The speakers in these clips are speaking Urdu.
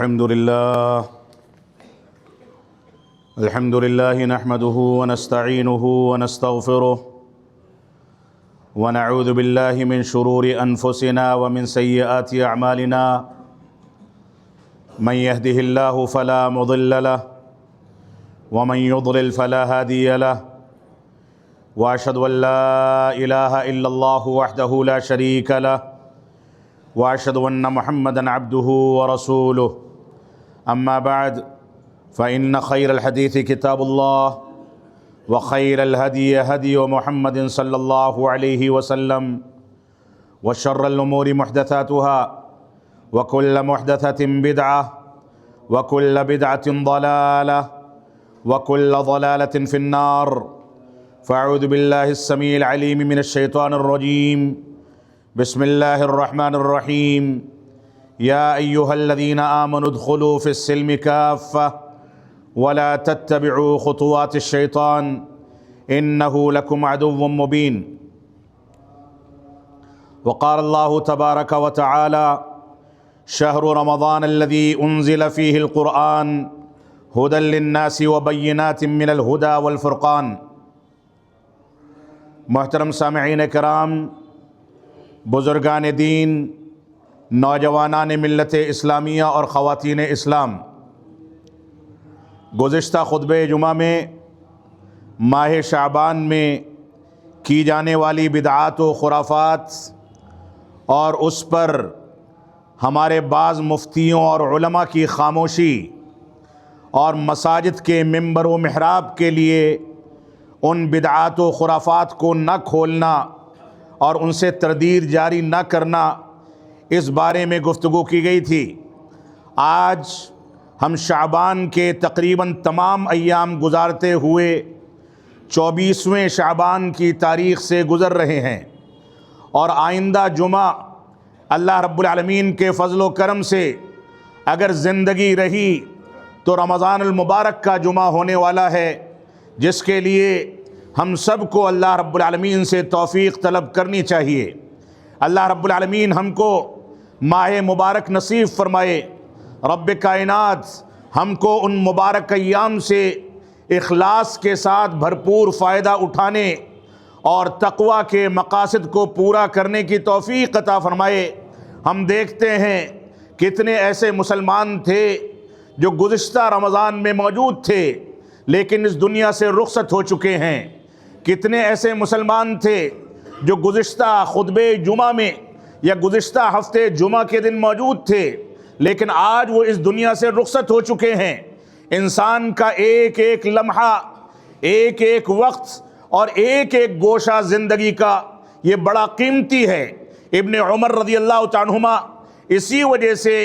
الحمد لله نحمده ونستعينه ونستغفره ونعوذ بالله من شرور أنفسنا ومن سيئات أعمالنا من يهده الله فلا مضل له ومن يضلل فلا هادي له وأشهد أن لا إله إلا الله وحده لا شريك له وأشهد أن محمدًا عبده ورسوله أما بعد فإن خير الحديث كتاب الله وخير الهدي هدي محمد صلى الله عليه وسلم وشر الأمور محدثاتها وكل محدثة بدعة وكل بدعة ضلالة وكل ضلالة في النار فأعوذ بالله السميع العليم من الشيطان الرجيم بسم الله الرحمن الرحيم يا أيها الذين آمنوا ادخلوا في السلم كافة ولا تتبعوا خطوات الشيطان إنه لكم عدو مبين وقال الله تبارك وتعالى شهر رمضان الذي أنزل فيه القرآن هدى للناس وبينات من الهدى والفرقان۔ محترم سامعین کرام، بزرگان دین، نوجوانان ملت اسلامیہ اور خواتین اسلام، گزشتہ خطبہ جمعہ میں ماہ شعبان میں کی جانے والی بدعات و خرافات اور اس پر ہمارے بعض مفتیوں اور علماء کی خاموشی اور مساجد کے ممبر و محراب کے لیے ان بدعات و خرافات کو نہ کھولنا اور ان سے تردید جاری نہ کرنا، اس بارے میں گفتگو کی گئی تھی۔ آج ہم شعبان کے تقریباً تمام ایام گزارتے ہوئے 24ویں شعبان کی تاریخ سے گزر رہے ہیں، اور آئندہ جمعہ اللہ رب العالمین کے فضل و کرم سے اگر زندگی رہی تو رمضان المبارک کا جمعہ ہونے والا ہے، جس کے لیے ہم سب کو اللہ رب العالمین سے توفیق طلب کرنی چاہیے۔ اللہ رب العالمین ہم کو ماہ مبارک نصیب فرمائے۔ رب کائنات ہم کو ان مبارک ایام سے اخلاص کے ساتھ بھرپور فائدہ اٹھانے اور تقوی کے مقاصد کو پورا کرنے کی توفیق عطا فرمائے۔ ہم دیکھتے ہیں کتنے ایسے مسلمان تھے جو گزشتہ رمضان میں موجود تھے لیکن اس دنیا سے رخصت ہو چکے ہیں، کتنے ایسے مسلمان تھے جو گزشتہ خطبہ جمعہ میں یا گزشتہ ہفتے جمعہ کے دن موجود تھے لیکن آج وہ اس دنیا سے رخصت ہو چکے ہیں۔ انسان کا ایک ایک لمحہ، ایک ایک وقت اور ایک ایک گوشہ زندگی کا یہ بڑا قیمتی ہے۔ ابن عمر رضی اللہ تعالیٰ عنہما اسی وجہ سے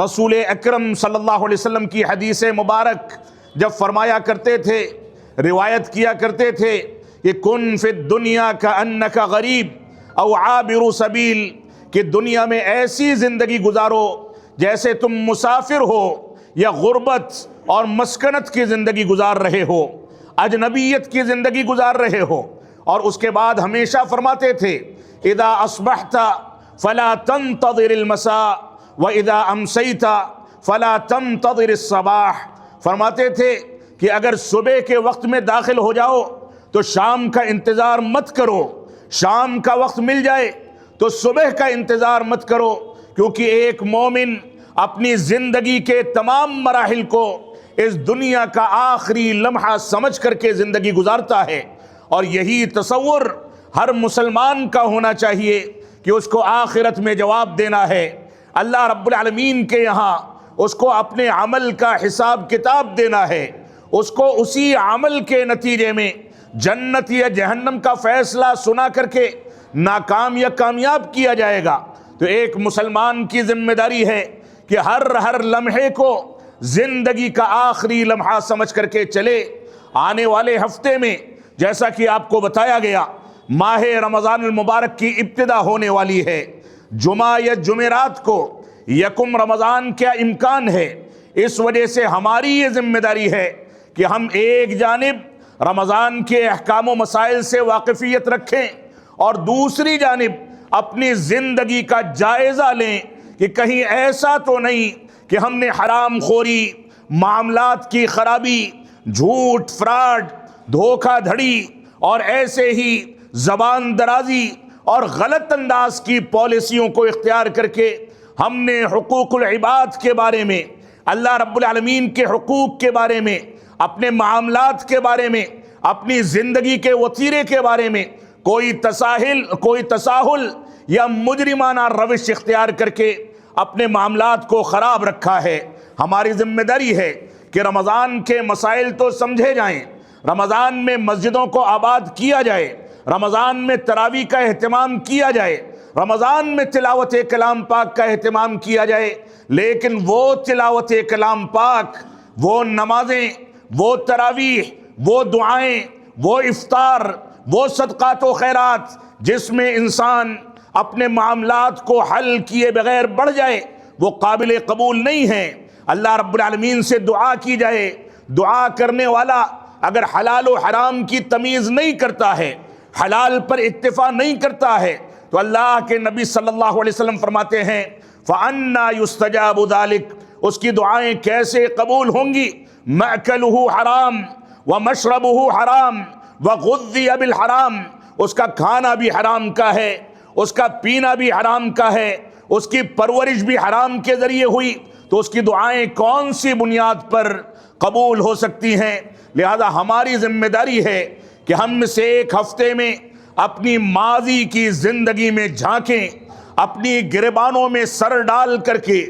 رسول اکرم صلی اللہ علیہ وسلم کی حدیث مبارک جب فرمایا کرتے تھے، روایت کیا کرتے تھے کہ کن فی الدنیا کأنک غریب او عابر سبیل، کہ دنیا میں ایسی زندگی گزارو جیسے تم مسافر ہو یا غربت اور مسکنت کی زندگی گزار رہے ہو، اجنبیت کی زندگی گزار رہے ہو۔ اور اس کے بعد ہمیشہ فرماتے تھے اذا اصبحت فلا تنتظر المساء واذا امسیت فلا تنتظر الصباح۔ فرماتے تھے کہ اگر صبح کے وقت میں داخل ہو جاؤ تو شام کا انتظار مت کرو، شام کا وقت مل جائے تو صبح کا انتظار مت کرو، کیونکہ ایک مومن اپنی زندگی کے تمام مراحل کو اس دنیا کا آخری لمحہ سمجھ کر کے زندگی گزارتا ہے، اور یہی تصور ہر مسلمان کا ہونا چاہیے کہ اس کو آخرت میں جواب دینا ہے، اللہ رب العالمین کے یہاں اس کو اپنے عمل کا حساب کتاب دینا ہے، اس کو اسی عمل کے نتیجے میں جنت یا جہنم کا فیصلہ سنا کر کے ناکام یا کامیاب کیا جائے گا۔ تو ایک مسلمان کی ذمہ داری ہے کہ ہر لمحے کو زندگی کا آخری لمحہ سمجھ کر کے چلے۔ آنے والے ہفتے میں جیسا کہ آپ کو بتایا گیا ماہ رمضان المبارک کی ابتدا ہونے والی ہے۔ جمعہ یا جمعرات کو یکم رمضان کیا امکان ہے، اس وجہ سے ہماری یہ ذمہ داری ہے کہ ہم ایک جانب رمضان کے احکام و مسائل سے واقفیت رکھیں اور دوسری جانب اپنی زندگی کا جائزہ لیں کہ کہیں ایسا تو نہیں کہ ہم نے حرام خوری، معاملات کی خرابی، جھوٹ، فراڈ، دھوکہ دھڑی اور ایسے ہی زبان درازی اور غلط انداز کی پالیسیوں کو اختیار کر کے ہم نے حقوق العباد کے بارے میں، اللہ رب العالمین کے حقوق کے بارے میں، اپنے معاملات کے بارے میں، اپنی زندگی کے وتیرے کے بارے میں کوئی تساہل یا مجرمانہ روش اختیار کر کے اپنے معاملات کو خراب رکھا ہے۔ ہماری ذمہ داری ہے کہ رمضان کے مسائل تو سمجھے جائیں، رمضان میں مسجدوں کو آباد کیا جائے، رمضان میں تراویح کا اہتمام کیا جائے، رمضان میں تلاوت کلام پاک کا اہتمام کیا جائے، لیکن وہ تلاوت کلام پاک، وہ نمازیں، وہ تراویح، وہ دعائیں، وہ افطار، وہ صدقات و خیرات جس میں انسان اپنے معاملات کو حل کیے بغیر بڑھ جائے، وہ قابل قبول نہیں ہے۔ اللہ رب العالمین سے دعا کی جائے، دعا کرنے والا اگر حلال و حرام کی تمیز نہیں کرتا ہے، حلال پر اکتفا نہیں کرتا ہے، تو اللہ کے نبی صلی اللہ علیہ وسلم فرماتے ہیں فَأَنَّا يُسْتَجَابُ ذَلِكَ، اس کی دعائیں کیسے قبول ہوں گی؟ مَأْكَلُهُ حرام وَمَشْرَبُهُ حرام وَغُذِّيَ بِالْحرام، اس کا کھانا بھی حرام کا ہے، اس کا پینا بھی حرام کا ہے، اس کی پرورش بھی حرام کے ذریعے ہوئی، تو اس کی دعائیں کون سی بنیاد پر قبول ہو سکتی ہیں؟ لہذا ہماری ذمہ داری ہے کہ ہم میں سے ایک ہفتے میں اپنی ماضی کی زندگی میں جھانکیں، اپنی گریبانوں میں سر ڈال کر کے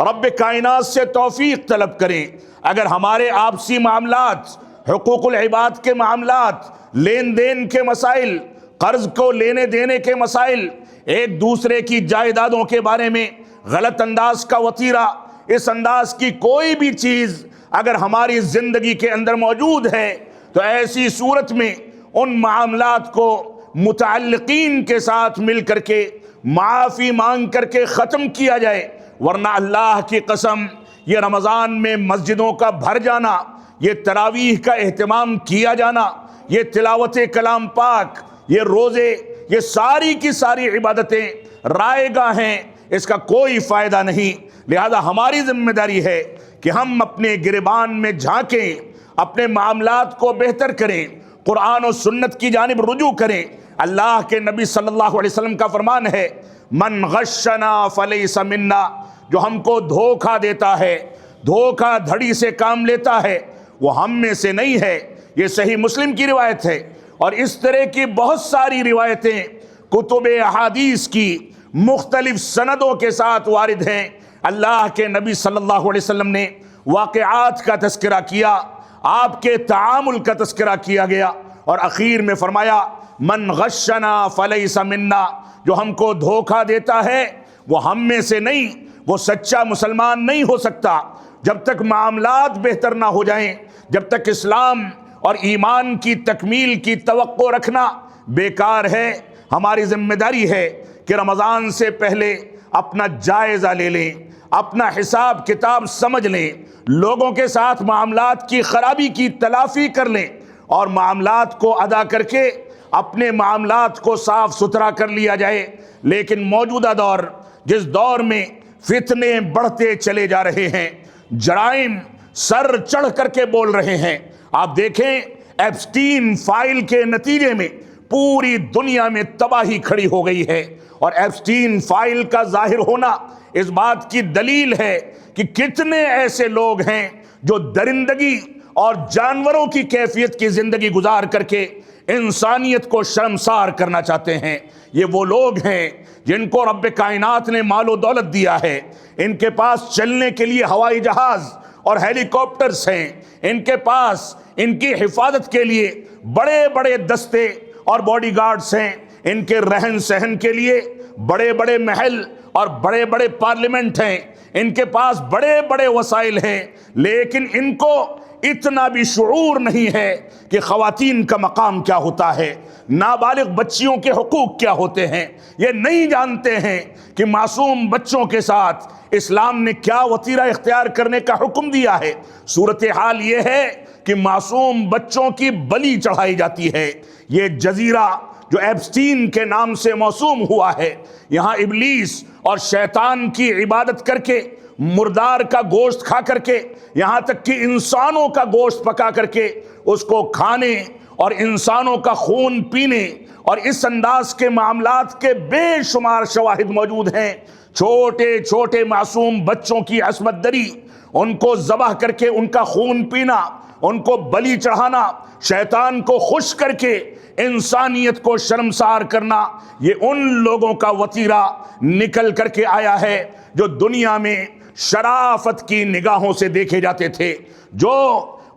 رب کائنات سے توفیق طلب کریں۔ اگر ہمارے آپسی معاملات، حقوق العباد کے معاملات، لین دین کے مسائل، قرض کو لینے دینے کے مسائل، ایک دوسرے کی جائیدادوں کے بارے میں غلط انداز کا وتیرہ، اس انداز کی کوئی بھی چیز اگر ہماری زندگی کے اندر موجود ہے تو ایسی صورت میں ان معاملات کو متعلقین کے ساتھ مل کر کے معافی مانگ کر کے ختم کیا جائے، ورنہ اللہ کی قسم یہ رمضان میں مسجدوں کا بھر جانا، یہ تراویح کا اہتمام کیا جانا، یہ تلاوت کلام پاک، یہ روزے، یہ ساری کی ساری عبادتیں رائے گاہ ہیں، اس کا کوئی فائدہ نہیں۔ لہذا ہماری ذمہ داری ہے کہ ہم اپنے گریبان میں جھانکیں، اپنے معاملات کو بہتر کریں، قرآن و سنت کی جانب رجوع کریں۔ اللہ کے نبی صلی اللہ علیہ وسلم کا فرمان ہے من غشنا فلیس منا، جو ہم کو دھوکہ دیتا ہے، دھوکہ دھڑی سے کام لیتا ہے، وہ ہم میں سے نہیں ہے۔ یہ صحیح مسلم کی روایت ہے، اور اس طرح کی بہت ساری روایتیں کتب احادیث کی مختلف سندوں کے ساتھ وارد ہیں۔ اللہ کے نبی صلی اللہ علیہ وسلم نے واقعات کا تذکرہ کیا، آپ کے تعامل کا تذکرہ کیا گیا، اور اخیر میں فرمایا من غشنا فلیس منا، جو ہم کو دھوکہ دیتا ہے وہ ہم میں سے نہیں، وہ سچا مسلمان نہیں ہو سکتا۔ جب تک معاملات بہتر نہ ہو جائیں، جب تک اسلام اور ایمان کی تکمیل کی توقع رکھنا بیکار ہے۔ ہماری ذمہ داری ہے کہ رمضان سے پہلے اپنا جائزہ لے لیں، اپنا حساب کتاب سمجھ لیں، لوگوں کے ساتھ معاملات کی خرابی کی تلافی کر لیں، اور معاملات کو ادا کر کے اپنے معاملات کو صاف ستھرا کر لیا جائے۔ لیکن موجودہ دور، جس دور میں فتنے بڑھتے چلے جا رہے ہیں، جرائم سر چڑھ کر کے بول رہے ہیں، آپ دیکھیں ایپسٹین فائل کے نتیجے میں پوری دنیا میں تباہی کھڑی ہو گئی ہے، اور ایپسٹین فائل کا ظاہر ہونا اس بات کی دلیل ہے کہ کتنے ایسے لوگ ہیں جو درندگی اور جانوروں کی کیفیت کی زندگی گزار کر کے انسانیت کو شرمسار کرنا چاہتے ہیں۔ یہ وہ لوگ ہیں جن کو رب کائنات نے مال و دولت دیا ہے، ان کے پاس چلنے کے لیے ہوائی جہاز اور ہیلی کاپٹرز ہیں، ان کے پاس ان کی حفاظت کے لیے بڑے بڑے دستے اور باڈی گارڈز ہیں، ان کے رہن سہن کے لیے بڑے بڑے محل اور بڑے بڑے پارلیمنٹ ہیں، ان کے پاس بڑے بڑے وسائل ہیں، لیکن ان کو اتنا بھی شعور نہیں ہے کہ خواتین کا مقام کیا ہوتا ہے، نابالغ بچیوں کے حقوق کیا ہوتے ہیں۔ یہ نہیں جانتے ہیں کہ معصوم بچوں کے ساتھ اسلام نے کیا وتیرہ اختیار کرنے کا حکم دیا ہے۔ صورتحال یہ ہے کہ معصوم بچوں کی بلی چڑھائی جاتی ہے۔ یہ جزیرہ جو ایپسٹین کے نام سے موسوم ہوا ہے، یہاں ابلیس اور شیطان کی عبادت کر کے مردار کا گوشت کھا کر کے، یہاں تک کہ انسانوں کا گوشت پکا کر کے اس کو کھانے اور انسانوں کا خون پینے اور اس انداز کے معاملات کے بے شمار شواہد موجود ہیں۔ چھوٹے چھوٹے معصوم بچوں کی عصمت دری، ان کو ذبح کر کے ان کا خون پینا، ان کو بلی چڑھانا، شیطان کو خوش کر کے انسانیت کو شرمسار کرنا، یہ ان لوگوں کا وتیرہ نکل کر کے آیا ہے جو دنیا میں شرافت کی نگاہوں سے دیکھے جاتے تھے، جو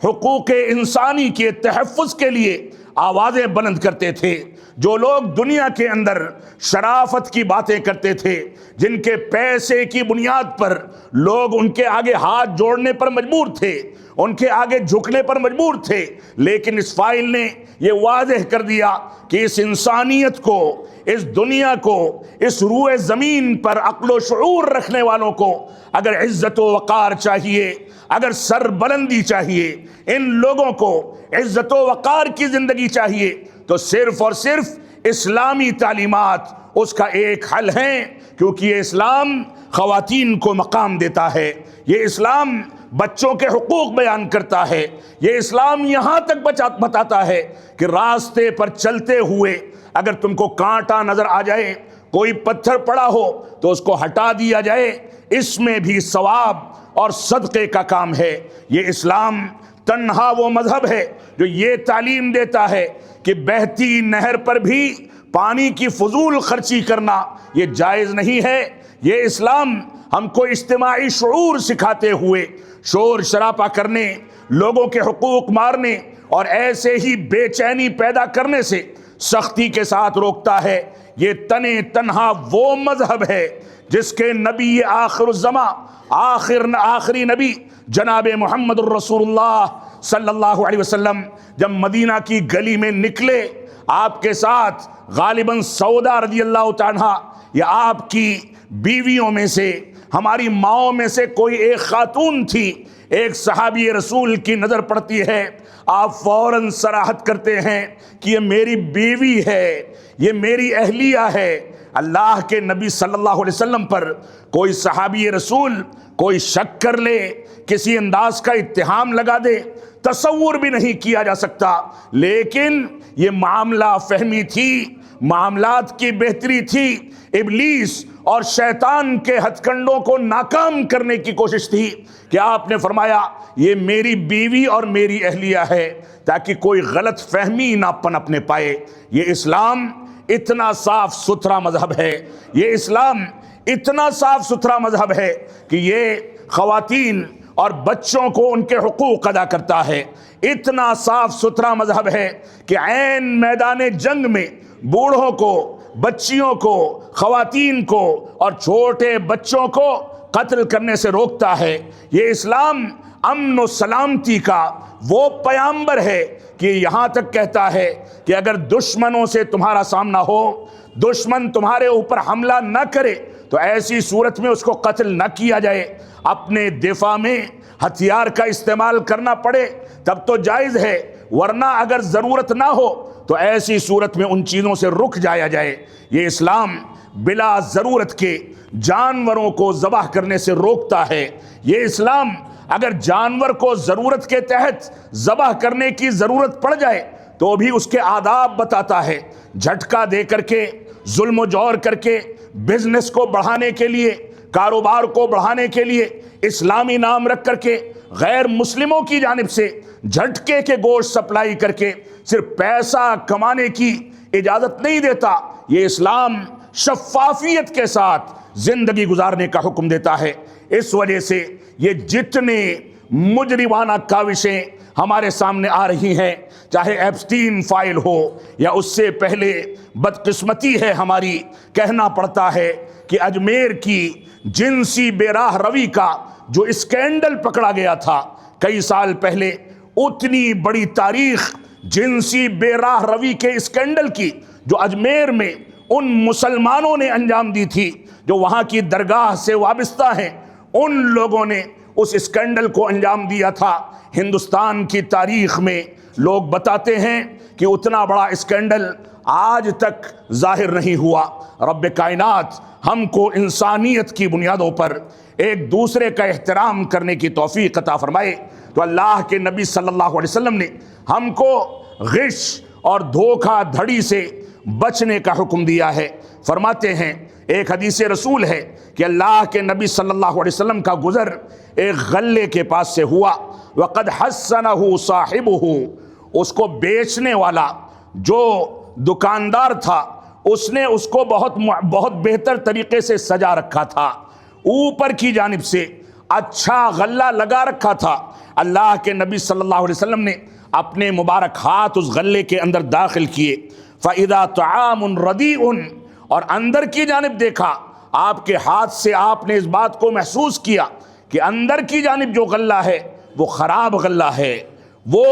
حقوق انسانی کے تحفظ کے لیے آوازیں بلند کرتے تھے، جو لوگ دنیا کے اندر شرافت کی باتیں کرتے تھے، جن کے پیسے کی بنیاد پر لوگ ان کے آگے ہاتھ جوڑنے پر مجبور تھے، ان کے آگے جھکنے پر مجبور تھے، لیکن اس فائل نے یہ واضح کر دیا کہ اس انسانیت کو، اس دنیا کو، اس روئے زمین پر عقل و شعور رکھنے والوں کو اگر عزت و وقار چاہیے، اگر سر بلندی چاہیے، ان لوگوں کو عزت و وقار کی زندگی چاہیے، تو صرف اور صرف اسلامی تعلیمات اس کا ایک حل ہیں، کیونکہ یہ اسلام خواتین کو مقام دیتا ہے، یہ اسلام بچوں کے حقوق بیان کرتا ہے، یہ اسلام یہاں تک بتاتا ہے کہ راستے پر چلتے ہوئے اگر تم کو کانٹا نظر آ جائے، کوئی پتھر پڑا ہو تو اس کو ہٹا دیا جائے، اس میں بھی ثواب اور صدقے کا کام ہے۔ یہ اسلام تنہا وہ مذہب ہے جو یہ تعلیم دیتا ہے کہ بہتی نہر پر بھی پانی کی فضول خرچی کرنا یہ جائز نہیں ہے۔ یہ اسلام ہم کو اجتماعی شعور سکھاتے ہوئے شور شراپا کرنے، لوگوں کے حقوق مارنے اور ایسے ہی بے چینی پیدا کرنے سے سختی کے ساتھ روکتا ہے۔ یہ تنہا وہ مذہب ہے جس کے نبی آخر الزماں، آخری نبی جناب محمد الرسول اللہ صلی اللہ علیہ وسلم جب مدینہ کی گلی میں نکلے، آپ کے ساتھ غالباً سودا رضی اللہ تعالیٰ یا آپ کی بیویوں میں سے، ہماری ماؤں میں سے کوئی ایک خاتون تھی، ایک صحابی رسول کی نظر پڑتی ہے، آپ فوراً صراحت کرتے ہیں کہ یہ میری بیوی ہے، یہ میری اہلیہ ہے۔ اللہ کے نبی صلی اللہ علیہ وسلم پر کوئی صحابی رسول کوئی شک کر لے، کسی انداز کا اتہام لگا دے، تصور بھی نہیں کیا جا سکتا، لیکن یہ معاملہ فہمی تھی، معاملات کی بہتری تھی، ابلیس اور شیطان کے ہتھ کنڈوں کو ناکام کرنے کی کوشش تھی کہ آپ نے فرمایا یہ میری بیوی اور میری اہلیہ ہے، تاکہ کوئی غلط فہمی نہ پنپنے پائے۔ یہ اسلام اتنا صاف ستھرا مذہب ہے، یہ اسلام اتنا صاف ستھرا مذہب ہے کہ یہ خواتین اور بچوں کو ان کے حقوق ادا کرتا ہے، اتنا صاف ستھرا مذہب ہے کہ عین میدان جنگ میں بوڑھوں کو، بچیوں کو، خواتین کو اور چھوٹے بچوں کو قتل کرنے سے روکتا ہے۔ یہ اسلام امن و سلامتی کا وہ پیامبر ہے کہ یہاں تک کہتا ہے کہ اگر دشمنوں سے تمہارا سامنا ہو، دشمن تمہارے اوپر حملہ نہ کرے تو ایسی صورت میں اس کو قتل نہ کیا جائے، اپنے دفاع میں ہتھیار کا استعمال کرنا پڑے تب تو جائز ہے، ورنہ اگر ضرورت نہ ہو تو ایسی صورت میں ان چیزوں سے رک جایا جائے۔ یہ اسلام بلا ضرورت کے جانوروں کو ذبح کرنے سے روکتا ہے۔ یہ اسلام اگر جانور کو ضرورت کے تحت ذبح کرنے کی ضرورت پڑ جائے تو بھی اس کے آداب بتاتا ہے، جھٹکا دے کر کے، ظلم و جور کر کے، بزنس کو بڑھانے کے لیے، کاروبار کو بڑھانے کے لیے اسلامی نام رکھ کر کے غیر مسلموں کی جانب سے جھٹکے کے گوشت سپلائی کر کے صرف پیسہ کمانے کی اجازت نہیں دیتا۔ یہ اسلام شفافیت کے ساتھ زندگی گزارنے کا حکم دیتا ہے۔ اس وجہ سے یہ جتنے مجرمانہ کاوشیں ہمارے سامنے آ رہی ہیں، چاہے ایپسٹین فائل ہو یا اس سے پہلے، بدقسمتی ہے ہماری، کہنا پڑتا ہے کہ اجمیر کی جنسی بے راہ روی کا جو اسکینڈل پکڑا گیا تھا کئی سال پہلے، اتنی بڑی تاریخ جنسی بے راہ روی کے اسکینڈل کی جو اجمیر میں ان مسلمانوں نے انجام دی تھی جو وہاں کی درگاہ سے وابستہ ہیں، ان لوگوں نے اس اسکینڈل کو انجام دیا تھا، ہندوستان کی تاریخ میں لوگ بتاتے ہیں کہ اتنا بڑا اسکینڈل آج تک ظاہر نہیں ہوا۔ رب کائنات ہم کو انسانیت کی بنیادوں پر ایک دوسرے کا احترام کرنے کی توفیق عطا فرمائے۔ تو اللہ کے نبی صلی اللہ علیہ وسلم نے ہم کو غش اور دھوکہ دھڑی سے بچنے کا حکم دیا ہے۔ فرماتے ہیں، ایک حدیث رسول ہے کہ اللہ کے نبی صلی اللہ علیہ وسلم کا گزر ایک غلے کے پاس سے ہوا، وقد حسنہ صاحبہ، اس کو بیچنے والا جو دکاندار تھا اس نے اس کو بہت بہتر طریقے سے سجا رکھا تھا، اوپر کی جانب سے اچھا غلہ لگا رکھا تھا۔ اللہ کے نبی صلی اللہ علیہ وسلم نے اپنے مبارک ہاتھ اس غلے کے اندر داخل کیے، فَإِذَا طَعَامٌ رَدِيءٌ، اور اندر کی جانب دیکھا، آپ کے ہاتھ سے آپ نے اس بات کو محسوس کیا کہ اندر کی جانب جو غلہ ہے وہ خراب غلہ ہے، وہ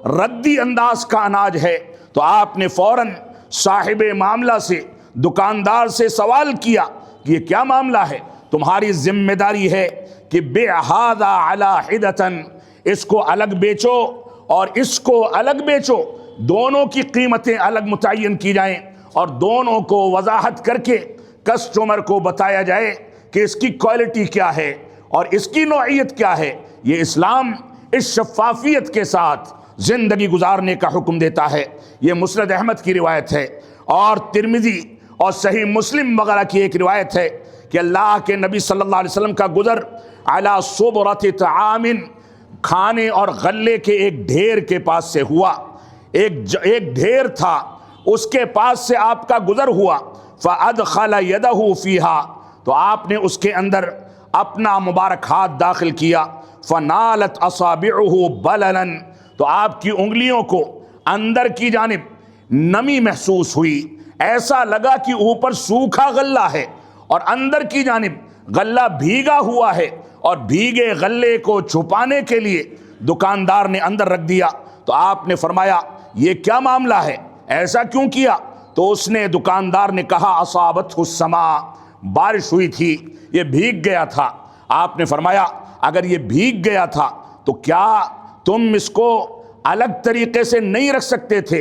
ردی انداز کا اناج ہے۔ تو آپ نے فوراً صاحب معاملہ سے، دکاندار سے سوال کیا کہ یہ کیا معاملہ ہے؟ تمہاری ذمہ داری ہے کہ بِعْ هَذَا عَلَى حِدَةً، اس کو الگ بیچو اور اس کو الگ بیچو، دونوں کی قیمتیں الگ متعین کی جائیں اور دونوں کو وضاحت کر کے کسٹمر کو بتایا جائے کہ اس کی کوالٹی کیا ہے اور اس کی نوعیت کیا ہے۔ یہ اسلام اس شفافیت کے ساتھ زندگی گزارنے کا حکم دیتا ہے۔ یہ مسند احمد کی روایت ہے اور ترمذی اور صحیح مسلم وغیرہ کی ایک روایت ہے کہ اللہ کے نبی صلی اللہ علیہ وسلم کا گزر علی صبرۃ طعام، کھانے اور غلے کے ایک ڈھیر کے پاس سے ہوا۔ ایک ڈھیر تھا، اس کے پاس سے آپ کا گزر ہوا، فَأَدْخَلَ يَدَهُ فِيهَا، تو آپ نے اس کے اندر اپنا مبارک ہاتھ داخل کیا، فَنَالَتْ أَصَابِعُهُ بَلَلًا، تو آپ کی انگلیوں کو اندر کی جانب نمی محسوس ہوئی، ایسا لگا کہ اوپر سوکھا غلہ ہے اور اندر کی جانب غلہ بھیگا ہوا ہے، اور بھیگے غلے کو چھپانے کے لیے دکاندار نے اندر رکھ دیا۔ تو آپ نے فرمایا یہ کیا معاملہ ہے، ایسا کیوں کیا؟ تو اس نے، دکاندار نے کہا، اصابتہ السماء، بارش ہوئی تھی، یہ بھیگ گیا تھا۔ آپ نے فرمایا اگر یہ بھیگ گیا تھا تو کیا تم اس کو الگ طریقے سے نہیں رکھ سکتے تھے،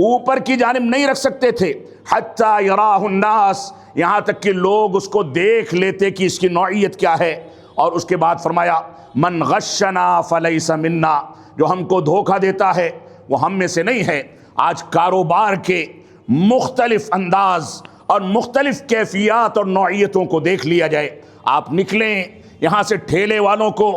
اوپر کی جانب نہیں رکھ سکتے تھے، حتی یراہ الناس، یہاں تک کہ لوگ اس کو دیکھ لیتے کہ اس کی نوعیت کیا ہے؟ اور اس کے بعد فرمایا من غشنا فلیس منا، جو ہم کو دھوکہ دیتا ہے وہ ہم میں سے نہیں ہے۔ آج کاروبار کے مختلف انداز اور مختلف کیفیات اور نوعیتوں کو دیکھ لیا جائے۔ آپ نکلیں یہاں سے، ٹھیلے والوں کو،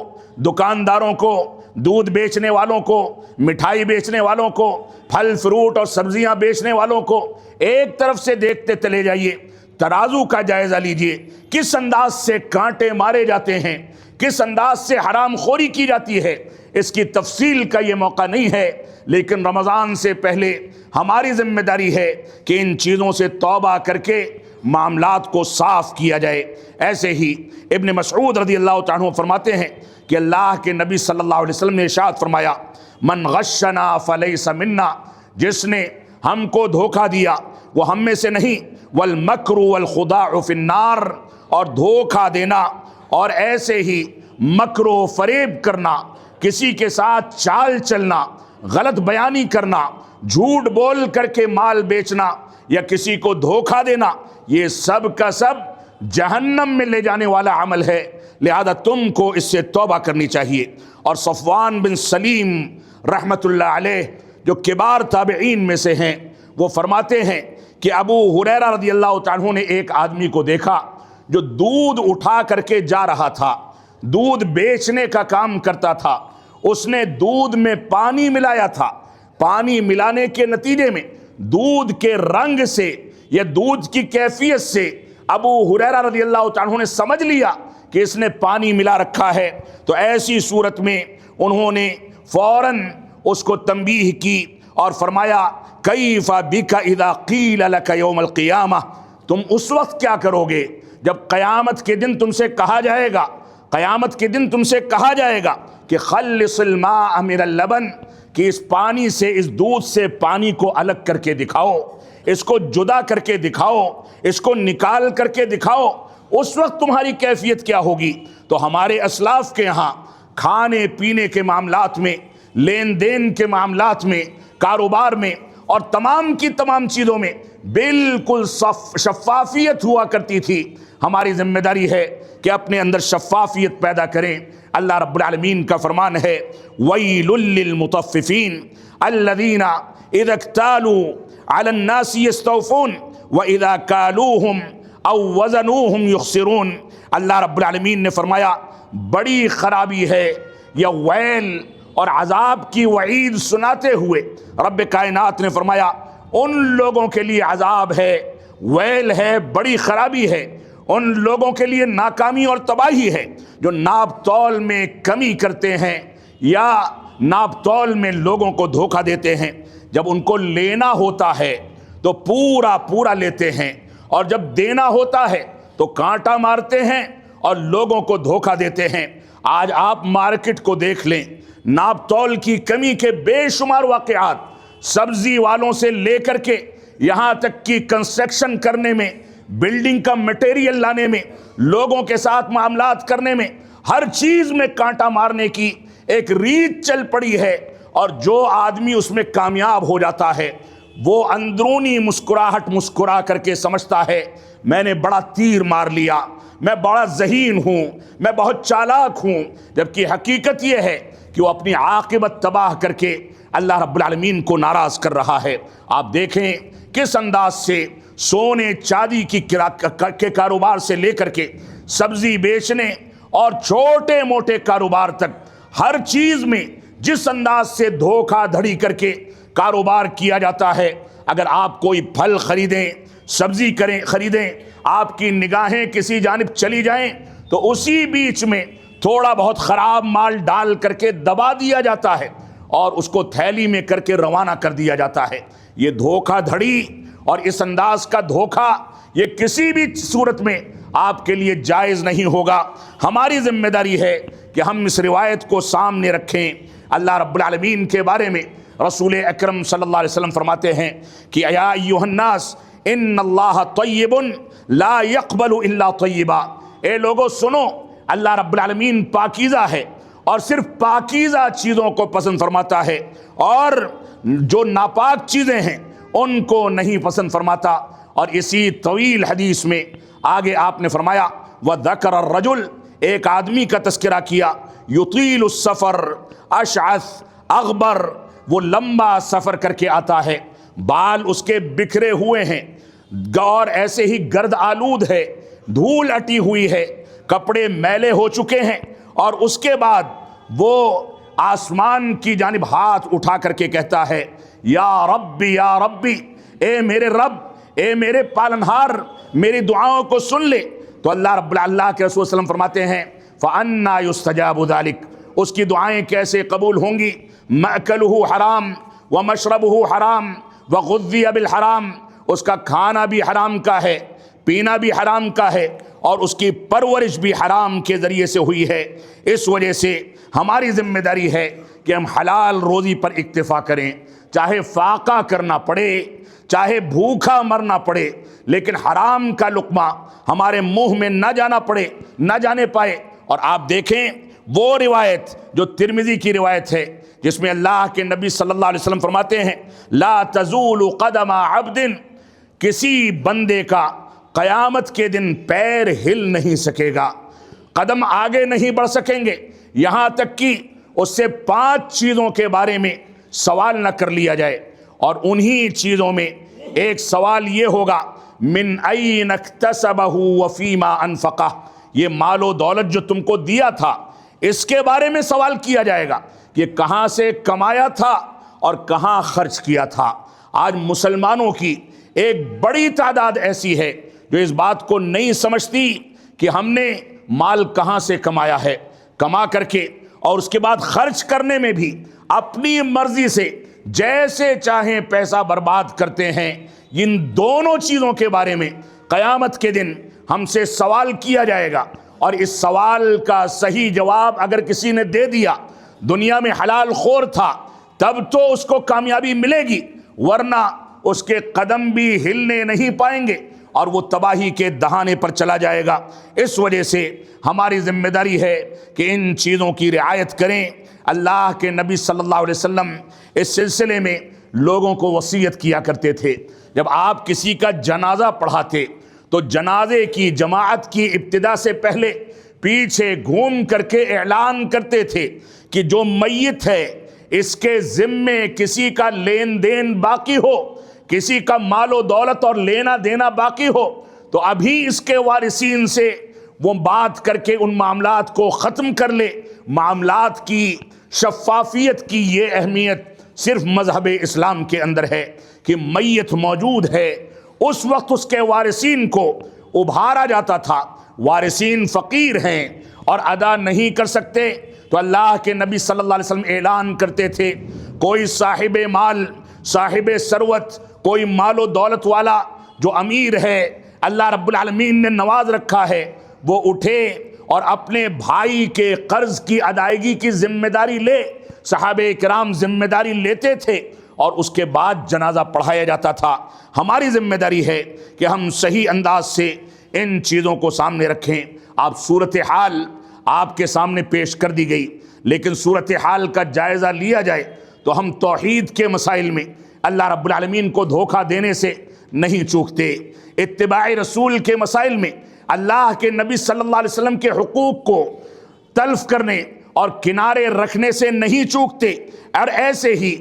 دکانداروں کو، دودھ بیچنے والوں کو، مٹھائی بیچنے والوں کو، پھل فروٹ اور سبزیاں بیچنے والوں کو، ایک طرف سے دیکھتے چلے جائیے، ترازو کا جائزہ لیجئے، کس انداز سے کانٹے مارے جاتے ہیں، کس انداز سے حرام خوری کی جاتی ہے۔ اس کی تفصیل کا یہ موقع نہیں ہے، لیکن رمضان سے پہلے ہماری ذمہ داری ہے کہ ان چیزوں سے توبہ کر کے معاملات کو صاف کیا جائے۔ ایسے ہی ابن مسعود رضی اللہ تعالیٰ عنہ فرماتے ہیں کہ اللہ کے نبی صلی اللہ علیہ وسلم نے ارشاد فرمایا من غشنا فلیس منا، جس نے ہم کو دھوکہ دیا وہ ہم میں سے نہیں، والمکر والخداع فی النار، اور دھوکہ دینا اور ایسے ہی مکر و فریب کرنا، کسی کے ساتھ چال چلنا، غلط بیانی کرنا، جھوٹ بول کر کے مال بیچنا یا کسی کو دھوکہ دینا، یہ سب کا سب جہنم میں لے جانے والا عمل ہے۔ لہذا تم کو اس سے توبہ کرنی چاہیے۔ اور صفوان بن سلیم رحمۃ اللہ علیہ جو کبار تابعین میں سے ہیں، وہ فرماتے ہیں کہ ابو ہریرہ رضی اللہ تعالیٰ عنہ نے ایک آدمی کو دیکھا جو دودھ اٹھا کر کے جا رہا تھا، دودھ بیچنے کا کام کرتا تھا۔ اس نے دودھ میں پانی ملایا تھا، پانی ملانے کے نتیجے میں دودھ کے رنگ سے یا دودھ کی کیفیت سے ابو ہریرہ رضی اللہ تعالیٰ عنہ نے سمجھ لیا کہ اس نے پانی ملا رکھا ہے۔ تو ایسی صورت میں انہوں نے فوراً اس کو تنبیہ کی اور فرمایا کیف بک اذا قیل لک یوم القیامہ، تم اس وقت کیا کرو گے جب قیامت کے دن تم سے کہا جائے گا، قیامت کے دن تم سے کہا جائے گا کہ خلص الماء من اللبن، کہ اس پانی سے، اس دودھ سے پانی کو الگ کر کے دکھاؤ، اس کو جدا کر کے دکھاؤ، اس کو نکال کر کے دکھاؤ، اس وقت تمہاری کیفیت کیا ہوگی۔ تو ہمارے اسلاف کے یہاں کھانے پینے کے معاملات میں لین دین کے معاملات میں، کاروبار میں اور تمام کی تمام چیزوں میں بالکل شفافیت ہوا کرتی تھی۔ ہماری ذمہ داری ہے کہ اپنے اندر شفافیت پیدا کریں۔ اللہ رب العالمین کا فرمان ہے وَيْلٌ لِّلْمُطَفِّفِينَ الَّذِينَ إِذَا اكْتَالُوا عَلَى النَّاسِ يَسْتَوْفُونَ وَإِذَا كَالُوهُمْ أَوْ وَزَنُوهُمْ يُخْسِرُونَ۔ اللہ رب العالمین نے فرمایا بڑی خرابی ہے یا ویل اور عذاب کی وعید سناتے ہوئے رب کائنات نے فرمایا ان لوگوں کے لیے عذاب ہے، ویل ہے، بڑی خرابی ہے، ان لوگوں کے لیے ناکامی اور تباہی ہے جو ناپ تول میں کمی کرتے ہیں یا ناپ تول میں لوگوں کو دھوکہ دیتے ہیں۔ جب ان کو لینا ہوتا ہے تو پورا پورا لیتے ہیں، اور جب دینا ہوتا ہے تو کانٹا مارتے ہیں اور لوگوں کو دھوکہ دیتے ہیں۔ آج آپ مارکیٹ کو دیکھ لیں، ناپ تول کی کمی کے بے شمار واقعات، سبزی والوں سے لے کر کے یہاں تک کہ کنسٹرکشن کرنے میں، بلڈنگ کا مٹیریل لانے میں، لوگوں کے ساتھ معاملات کرنے میں، ہر چیز میں کانٹا مارنے کی ایک ریت چل پڑی ہے۔ اور جو آدمی اس میں کامیاب ہو جاتا ہے وہ اندرونی مسکراہٹ مسکرا کر کے سمجھتا ہے میں نے بڑا تیر مار لیا، میں بڑا ذہین ہوں، میں بہت چالاک ہوں، جبکہ حقیقت یہ ہے کہ وہ اپنی عاقبت تباہ کر کے اللہ رب العالمین کو ناراض کر رہا ہے۔ آپ دیکھیں کس انداز سے سونے چاندی کے کاروبار سے لے کر کے سبزی بیچنے اور چھوٹے موٹے کاروبار تک ہر چیز میں جس انداز سے دھوکہ دھڑی کر کے کاروبار کیا جاتا ہے۔ اگر آپ کوئی پھل خریدیں، سبزی خریدیں، آپ کی نگاہیں کسی جانب چلی جائیں تو اسی بیچ میں تھوڑا بہت خراب مال ڈال کر کے دبا دیا جاتا ہے اور اس کو تھیلی میں کر کے روانہ کر دیا جاتا ہے۔ یہ دھوکہ دھڑی اور اس انداز کا دھوکہ یہ کسی بھی صورت میں آپ کے لیے جائز نہیں ہوگا۔ ہماری ذمہ داری ہے کہ ہم اس روایت کو سامنے رکھیں۔ اللہ رب العالمین کے بارے میں رسول اکرم صلی اللہ علیہ وسلم فرماتے ہیں کہ یا ایھا الناس ان اللہ طیب لا یقبل الا طیبا۔ اے لوگو سنو، اللہ رب العالمین پاکیزہ ہے اور صرف پاکیزہ چیزوں کو پسند فرماتا ہے، اور جو ناپاک چیزیں ہیں ان کو نہیں پسند فرماتا۔ اور اسی طویل حدیث میں آگے آپ نے فرمایا وَذَكَرَ الرَّجُلُ، ایک آدمی کا تذکرہ کیا، یطیل السفر اشعث اغبر، وہ لمبا سفر کر کے آتا ہے، بال اس کے بکھرے ہوئے ہیں اور ایسے ہی گرد آلود ہے، دھول اٹی ہوئی ہے، کپڑے میلے ہو چکے ہیں، اور اس کے بعد وہ آسمان کی جانب ہاتھ اٹھا کر کے کہتا ہے یا ربی یا ربی، اے میرے رب، اے میرے پالنہار، میری دعاؤں کو سن لے۔ تو اللہ کے رسول صلی اللہ علیہ وسلم فرماتے ہیں فَأَنَّا يُسْتَجَابُ ذَلِكَ، اس کی دعائیں کیسے قبول ہوں گی؟ مَأْكَلُهُ حرام وَمَشْرَبُهُ حرام وَغُذِّيَ بِالْحرام، اس کا کھانا بھی حرام کا ہے، پینا بھی حرام کا ہے، اور اس کی پرورش بھی حرام کے ذریعے سے ہوئی ہے۔ اس وجہ سے ہماری ذمہ داری ہے کہ ہم حلال روزی پر اکتفا کریں، چاہے فاقہ کرنا پڑے، چاہے بھوکا مرنا پڑے، لیکن حرام کا لقمہ ہمارے منہ میں نہ جانا پڑے، نہ جانے پائے۔ اور آپ دیکھیں وہ روایت جو ترمذی کی روایت ہے جس میں اللہ کے نبی صلی اللہ علیہ وسلم فرماتے ہیں لا تزول قدم عبد، کسی بندے کا قیامت کے دن پیر ہل نہیں سکے گا، قدم آگے نہیں بڑھ سکیں گے، یہاں تک کہ اس سے 5 چیزوں کے بارے میں سوال نہ کر لیا جائے، اور انہی چیزوں میں ایک سوال یہ ہوگا من این اکتسبہ وفیما انفقہ، یہ مال و دولت جو تم کو دیا تھا اس کے بارے میں سوال کیا جائے گا کہ کہاں سے کمایا تھا اور کہاں خرچ کیا تھا۔ آج مسلمانوں کی ایک بڑی تعداد ایسی ہے جو اس بات کو نہیں سمجھتی کہ ہم نے مال کہاں سے کمایا ہے، کما کر کے اور اس کے بعد خرچ کرنے میں بھی اپنی مرضی سے جیسے چاہیں پیسہ برباد کرتے ہیں۔ ان دونوں چیزوں کے بارے میں قیامت کے دن ہم سے سوال کیا جائے گا، اور اس سوال کا صحیح جواب اگر کسی نے دے دیا، دنیا میں حلال خور تھا، تب تو اس کو کامیابی ملے گی، ورنہ اس کے قدم بھی ہلنے نہیں پائیں گے، اور وہ تباہی کے دہانے پر چلا جائے گا۔ اس وجہ سے ہماری ذمہ داری ہے کہ ان چیزوں کی رعایت کریں۔ اللہ کے نبی صلی اللہ علیہ وسلم اس سلسلے میں لوگوں کو وصیت کیا کرتے تھے۔ جب آپ کسی کا جنازہ پڑھاتے تو جنازے کی جماعت کی ابتدا سے پہلے پیچھے گھوم کر کے اعلان کرتے تھے کہ جو میت ہے اس کے ذمے کسی کا لین دین باقی ہو، کسی کا مال و دولت اور لینا دینا باقی ہو تو ابھی اس کے وارثین سے وہ بات کر کے ان معاملات کو ختم کر لے۔ معاملات کی شفافیت کی یہ اہمیت صرف مذہب اسلام کے اندر ہے کہ میت موجود ہے اس وقت اس کے وارثین کو ابھارا جاتا تھا۔ وارثین فقیر ہیں اور ادا نہیں کر سکتے تو اللہ کے نبی صلی اللہ علیہ وسلم اعلان کرتے تھے، کوئی صاحب مال، صاحب ثروت، کوئی مال و دولت والا جو امیر ہے، اللہ رب العالمین نے نواز رکھا ہے، وہ اٹھے اور اپنے بھائی کے قرض کی ادائیگی کی ذمہ داری لے۔ صحابہ کرام ذمہ داری لیتے تھے اور اس کے بعد جنازہ پڑھایا جاتا تھا۔ ہماری ذمہ داری ہے کہ ہم صحیح انداز سے ان چیزوں کو سامنے رکھیں۔ آپ صورتحال آپ کے سامنے پیش کر دی گئی، لیکن صورتحال کا جائزہ لیا جائے تو ہم توحید کے مسائل میں اللہ رب العالمین کو دھوکہ دینے سے نہیں چوکتے، اتباع رسول کے مسائل میں اللہ کے نبی صلی اللہ علیہ وسلم کے حقوق کو تلف کرنے اور کنارے رکھنے سے نہیں چوکتے، اور ایسے ہی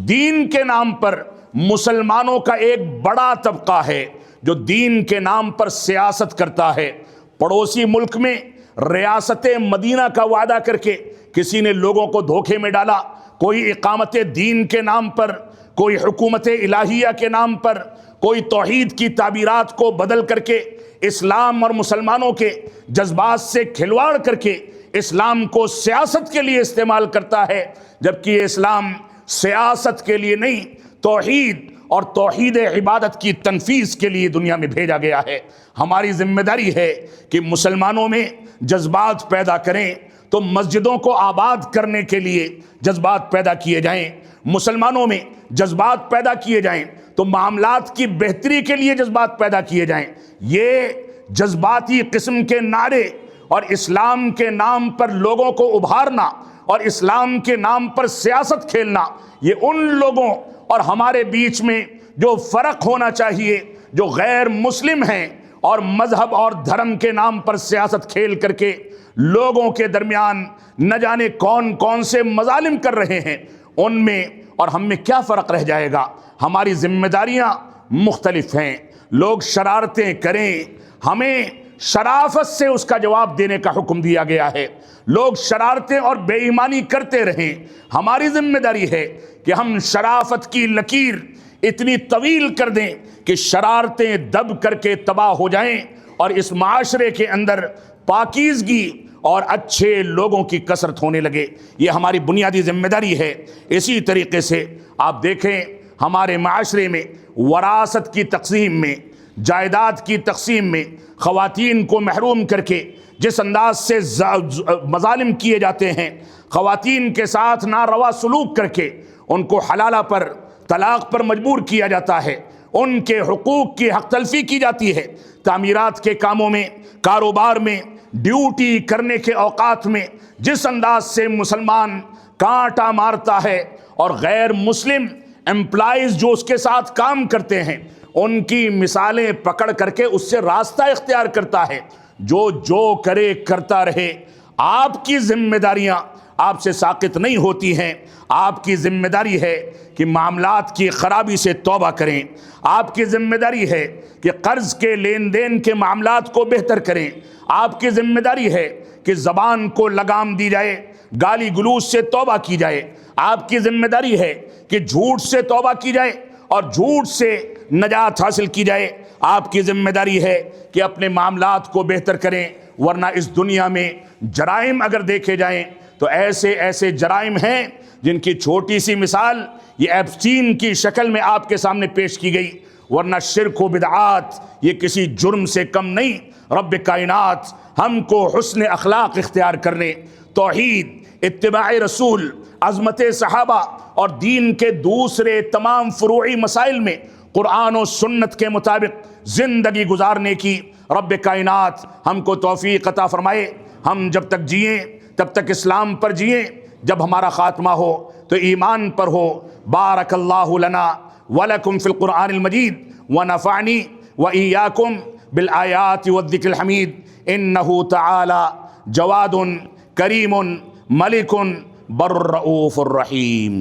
دین کے نام پر مسلمانوں کا ایک بڑا طبقہ ہے جو دین کے نام پر سیاست کرتا ہے۔ پڑوسی ملک میں ریاست مدینہ کا وعدہ کر کے کسی نے لوگوں کو دھوکے میں ڈالا، کوئی اقامت دین کے نام پر، کوئی حکومت الہیہ کے نام پر، کوئی توحید کی تعبیرات کو بدل کر کے اسلام اور مسلمانوں کے جذبات سے کھلواڑ کر کے اسلام کو سیاست کے لیے استعمال کرتا ہے، جبکہ اسلام سیاست کے لیے نہیں، توحید اور توحید عبادت کی تنفیذ کے لیے دنیا میں بھیجا گیا ہے۔ ہماری ذمہ داری ہے کہ مسلمانوں میں جذبات پیدا کریں تو مسجدوں کو آباد کرنے کے لیے جذبات پیدا کیے جائیں، مسلمانوں میں جذبات پیدا کیے جائیں تو معاملات کی بہتری کے لیے جذبات پیدا کیے جائیں۔ یہ جذباتی قسم کے نعرے اور اسلام کے نام پر لوگوں کو ابھارنا اور اسلام کے نام پر سیاست کھیلنا، یہ ان لوگوں اور ہمارے بیچ میں جو فرق ہونا چاہیے، جو غیر مسلم ہیں اور مذہب اور دھرم کے نام پر سیاست کھیل کر کے لوگوں کے درمیان نہ جانے کون کون سے مظالم کر رہے ہیں، ان میں اور ہم میں کیا فرق رہ جائے گا؟ ہماری ذمہ داریاں مختلف ہیں۔ لوگ شرارتیں کریں، ہمیں شرافت سے اس کا جواب دینے کا حکم دیا گیا ہے۔ لوگ شرارتیں اور بے ایمانی کرتے رہیں، ہماری ذمہ داری ہے کہ ہم شرافت کی لکیر اتنی طویل کر دیں کہ شرارتیں دب کر کے تباہ ہو جائیں اور اس معاشرے کے اندر پاکیزگی اور اچھے لوگوں کی کثرت ہونے لگے۔ یہ ہماری بنیادی ذمہ داری ہے۔ اسی طریقے سے آپ دیکھیں ہمارے معاشرے میں وراثت کی تقسیم میں، جائیداد کی تقسیم میں خواتین کو محروم کر کے جس انداز سے مظالم کیے جاتے ہیں، خواتین کے ساتھ ناروا سلوک کر کے ان کو حلالہ پر، طلاق پر مجبور کیا جاتا ہے، ان کے حقوق کی حق تلفی کی جاتی ہے، تعمیرات کے کاموں میں، کاروبار میں، ڈیوٹی کرنے کے اوقات میں جس انداز سے مسلمان کانٹا مارتا ہے اور غیر مسلم امپلائیز جو اس کے ساتھ کام کرتے ہیں ان کی مثالیں پکڑ کر کے اس سے راستہ اختیار کرتا ہے۔ جو کرے کرتا رہے، آپ کی ذمہ داریاں آپ سے ساقط نہیں ہوتی ہیں۔ آپ کی ذمہ داری ہے کہ معاملات کی خرابی سے توبہ کریں، آپ کی ذمہ داری ہے کہ قرض کے لین دین کے معاملات کو بہتر کریں، آپ کی ذمہ داری ہے کہ زبان کو لگام دی جائے، گالی گلوچ سے توبہ کی جائے، آپ کی ذمہ داری ہے کہ جھوٹ سے توبہ کی جائے اور جھوٹ سے نجات حاصل کی جائے، آپ کی ذمہ داری ہے کہ اپنے معاملات کو بہتر کریں، ورنہ اس دنیا میں جرائم اگر دیکھے جائیں تو ایسے جرائم ہیں جن کی چھوٹی سی مثال یہ ایپسٹین کی شکل میں آپ کے سامنے پیش کی گئی، ورنہ شرک و بدعات یہ کسی جرم سے کم نہیں۔ رب کائنات ہم کو حسن اخلاق اختیار کرنے، توحید، اتباع رسول، عظمت صحابہ اور دین کے دوسرے تمام فروعی مسائل میں قرآن و سنت کے مطابق زندگی گزارنے کی رب کائنات ہم کو توفیق عطا فرمائے۔ ہم جب تک جئیں تب تک اسلام پر جئیں، جب ہمارا خاتمہ ہو تو ایمان پر ہو۔ بارک اللہ لنا ولکم فی القرآن المجید ونفعنی وإیاکم بالآیات والذکر الحمید، انہ تعالی جواد کریم ملک بر رؤوف الرحیم۔